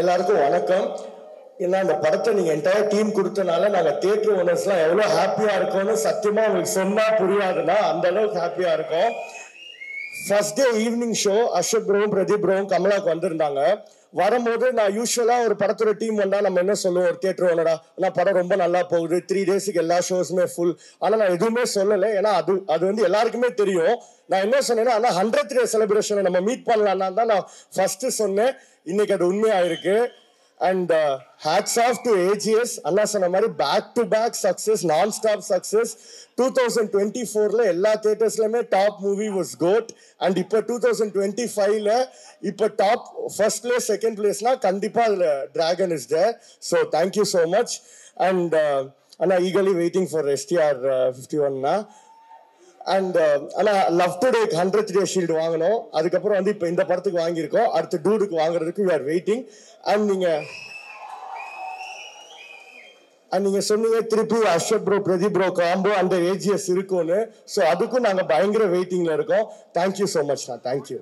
எல்லாருக்கும் வணக்கம். ஏன்னா இந்த படத்தை நீங்க என்டையர் டீம் கொடுத்தனால நாங்க தியேட்டர் ஓனர்ஸ்லாம் எவ்வளவு ஹாப்பியா இருக்கோம்னு சத்தியமா உங்களுக்கு சொன்னா புரியாதுன்னா அந்த அளவுக்கு ஹாப்பியா இருக்கும். First day evening show Ashok ப்ரோவும் பிரதீப் ப்ரோவும் கமலாக்கு வந்திருந்தாங்க. வரும்போது நான் யூஸ்வலா ஒரு படத்தோட டீம் வந்தா நம்ம என்ன சொல்லுவோம், ஒரு தியேட்டர் ஓனரா நான் படம் ரொம்ப நல்லா போகுது, 3 டேஸுக்கு எல்லா ஷோஸுமே ஃபுல். ஆனா நான் எதுவுமே சொல்லலை, ஏன்னா அது வந்து எல்லாருக்குமே தெரியும். நான் என்ன சொன்னேன்னா, ஆனால் 100th டே செலிப்ரேஷனை நம்ம மீட் பண்ணலாம்னா தான் நான் ஃபர்ஸ்ட் சொன்னேன். இன்னைக்கு அது உண்மையாயிருக்கு. And hats off to AGS. அண்ணா சொன்ன மாதிரி back to back success, non stop success. 2024ல எல்லா தியேட்டர்ஸ்லயுமே top movie was GOAT. And இப்போ 2025ல இப்போ டாப் ஃபர்ஸ்ட் பிளேஸ் செகண்ட் பிளேஸ்னா கண்டிப்பா அதுல Dragon is there. So thank you so much. And அண்ணா ஈகலி வெயிட்டிங் ஃபார் STR 51னா. அண்ட் ஆனால் love to take 100th day shield வாங்கணும். அதுக்கப்புறம் வந்து இப்போ இந்த படத்துக்கு வாங்கியிருக்கோம். அடுத்து டூடுக்கு வாங்குறதுக்கு வி ஆர் வெயிட்டிங். அண்ட் நீங்க சொன்னீங்க திருப்பி Ashok bro Pradeep bro combo அந்த AGS இருக்கும்னு. ஸோ அதுக்கும் நாங்கள் பயங்கர வெயிட்டிங்ல இருக்கோம். Thank you so much. தேங்க்யூ.